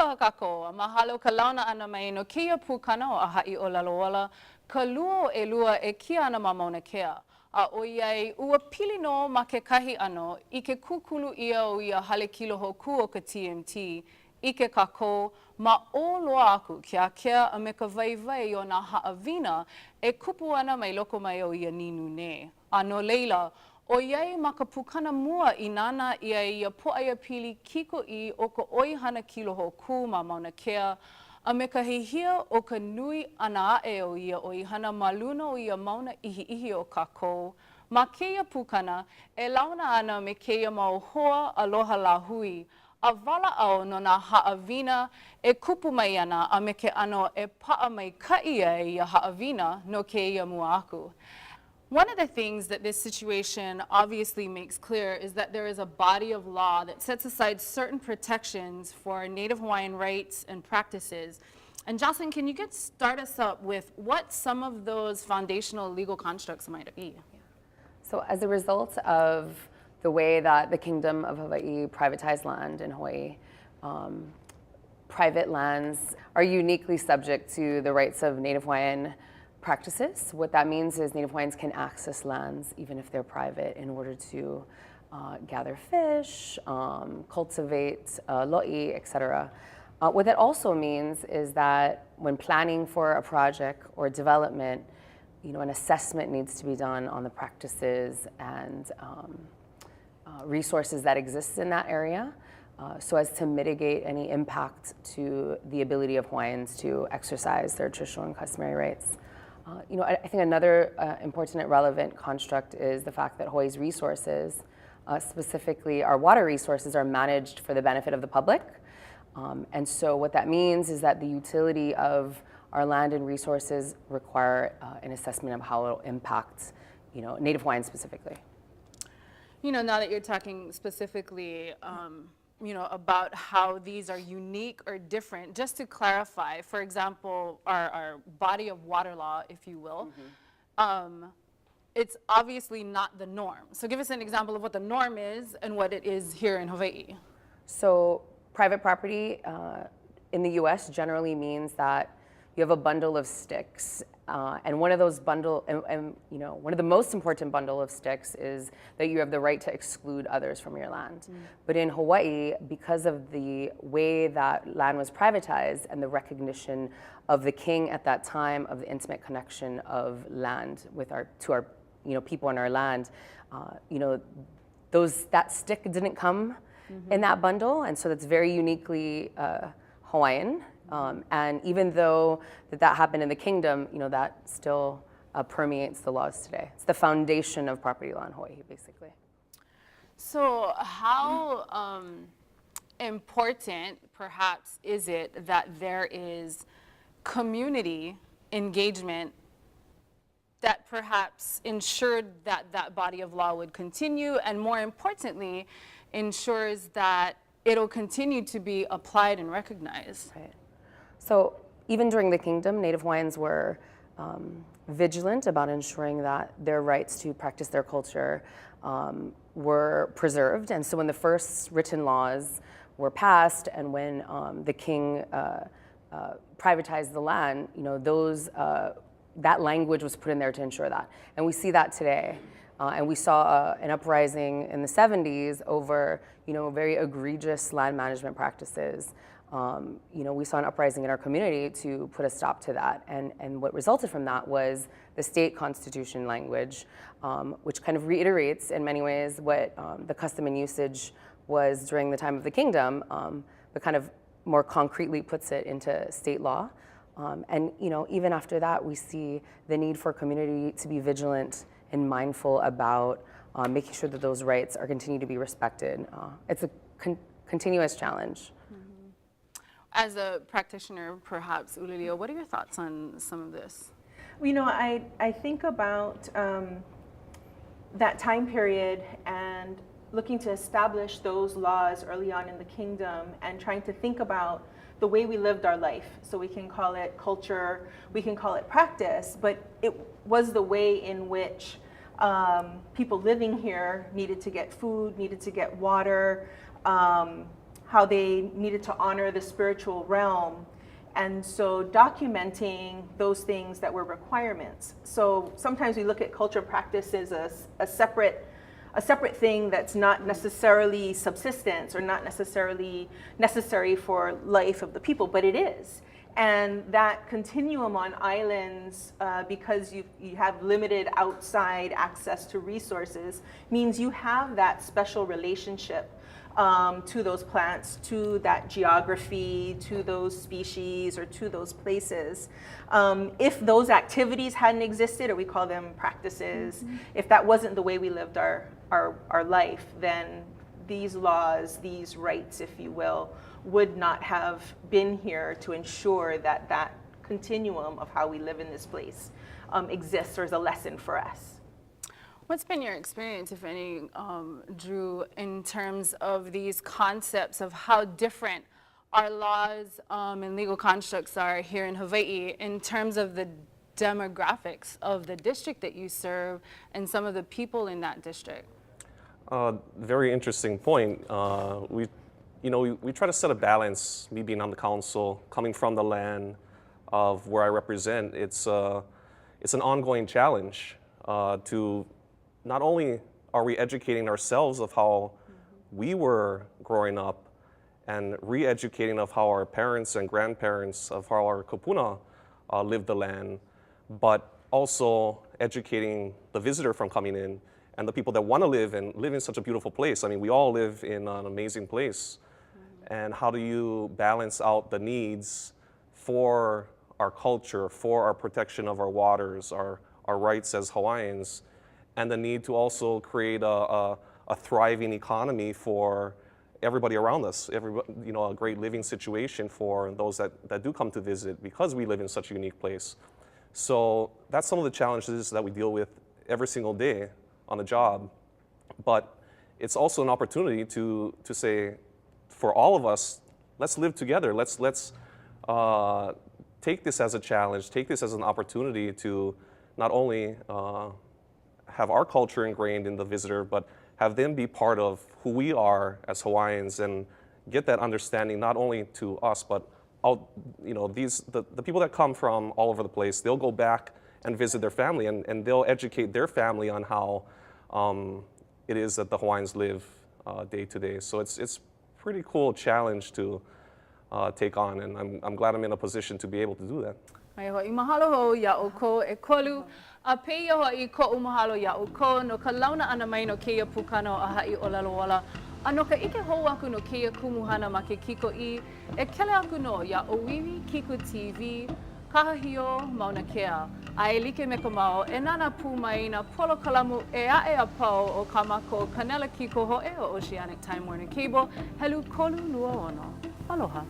Aloha kako, mahalo ka launa ana mai no kia pukana o ʻāhai ʻōlelo ola, ka lua o ʻelua e kia ana ma Mauna Kea. A o iai ua pili no ma ke kahi ano I ke kukulu ia o ia hale kiloho ku o ka TMT I ke kako ma o loa aku kia kea a me ka vaivai o nā haʻawina e kupu ana mai loko mai o ia ninu ne. A no leila, o iai ma ka pukana mua I nana ia poʻaia pili kiko I o ka ʻoihana kiloho ku ma Mauna Kea a me ka hihia o ka nui ana aʻe o ia ʻoihana ma luna o ia mauna ihiihi o kākou. Ma keia pukana, e launa ana me keia mau hoa aloha lāhui, a walaʻau no nā haʻawina e kupu mai ana a me ke ano e paʻa mai kaʻi ai ia haʻawina no keia mua aku. One of the things that this situation obviously makes clear is that there is a body of law that sets aside certain protections for Native Hawaiian rights and practices. And Jocelyn, can you start us up with what some of those foundational legal constructs might be? So as a result of the way that the Kingdom of Hawaii privatized land in Hawaii, private lands are uniquely subject to the rights of Native Hawaiian practices. What that means is Native Hawaiians can access lands even if they're private in order to gather fish, cultivate lo'i, etc. What that also means is that when planning for a project or development, an assessment needs to be done on the practices and resources that exist in that area so as to mitigate any impact to the ability of Hawaiians to exercise their traditional and customary rights. I think another important and relevant construct is the fact that Hawaii's resources, specifically our water resources, are managed for the benefit of the public. And so what that means is that the utility of our land and resources require an assessment of how it will impact Native Hawaiians specifically. Now that you're talking specifically about how these are unique or different, just to clarify, for example, our body of water law, if you will, it's obviously not the norm. So give us an example of what the norm is and what it is here in Hawaii. So private property in the US generally means that you have a bundle of sticks, and one of those one of the most important bundle of sticks is that you have the right to exclude others from your land. But in Hawaii, because of the way that land was privatized and the recognition of the king at that time of the intimate connection of land to our people on our land, that stick didn't come in that bundle, and so that's very uniquely Hawaiian. And even though that happened in the kingdom, that still permeates the laws today. It's the foundation of property law in Hawaii, basically. So how important, perhaps, is it that there is community engagement that perhaps ensured that that body of law would continue, and more importantly, ensures that it'll continue to be applied and recognized? Right. So even during the kingdom, Native Hawaiians were vigilant about ensuring that their rights to practice their culture were preserved. And so when the first written laws were passed and when the king privatized the land, that language was put in there to ensure that. And we see that today. And we saw an uprising in the 70s over very egregious land management practices. We saw an uprising in our community to put a stop to that. And what resulted from that was the state constitution language, which kind of reiterates in many ways what the custom and usage was during the time of the kingdom, but kind of more concretely puts it into state law. And even after that, we see the need for community to be vigilant and mindful about making sure that those rights are continued to be respected. It's a continuous challenge. As a practitioner, perhaps, ʻŌlelo, what are your thoughts on some of this? I think about that time period and looking to establish those laws early on in the kingdom and trying to think about the way we lived our life. So we can call it culture, we can call it practice, but it was the way in which people living here needed to get food, needed to get water, how they needed to honor the spiritual realm. And so documenting those things that were requirements. So sometimes we look at culture practice as a separate thing that's not necessarily subsistence or not necessarily necessary for life of the people, but it is. And that continuum on islands, because you have limited outside access to resources, means you have that special relationship to those plants, to that geography, to those species, or to those places. If those activities hadn't existed, or we call them practices, if that wasn't the way we lived our life, then these laws, these rights, if you will, would not have been here to ensure that that continuum of how we live in this place exists or is a lesson for us. What's been your experience, if any, Drew, in terms of these concepts of how different our laws and legal constructs are here in Hawaii in terms of the demographics of the district that you serve and some of the people in that district? Very interesting point. We try to set a balance, me being on the council, coming from the land of where I represent. It's an ongoing challenge to not only are we educating ourselves of how we were growing up and re-educating of how our parents and grandparents of how our kupuna lived the land, but also educating the visitor from coming in and the people that want to live in such a beautiful place. I mean, we all live in an amazing place. And how do you balance out the needs for our culture, for our protection of our waters, our rights as Hawaiians, and the need to also create a thriving economy for everybody around us, a great living situation for those that do come to visit because we live in such a unique place. So that's some of the challenges that we deal with every single day on the job. But it's also an opportunity to say, for all of us, let's live together. Let's take this as a challenge, take this as an opportunity to not only have our culture ingrained in the visitor, but have them be part of who we are as Hawaiians and get that understanding not only to us, but the people that come from all over the place, they'll go back and visit their family and they'll educate their family on how it is that the Hawaiians live day to day. So it's pretty cool challenge to take on, and I'm glad I'm in a position to be able to do that. Ai hoi mahalo ho ia o ko e kolu a pei hoi ko mahalo ia o ko no ka launa ana mai no keia pukana o ʻāhai ʻōlelo wala a no ka ike hou aku no keia kumuhana ma ke kiko I e kele aku no ia o wiwi Kiko TV kahahio Mauna Kea a e like me ka mau e nana pū mai na polo kalamu e ae a pau o ka mako kanela kiko ho e o Oceanic Time Warner Cable helu kolu lua ono. Aloha.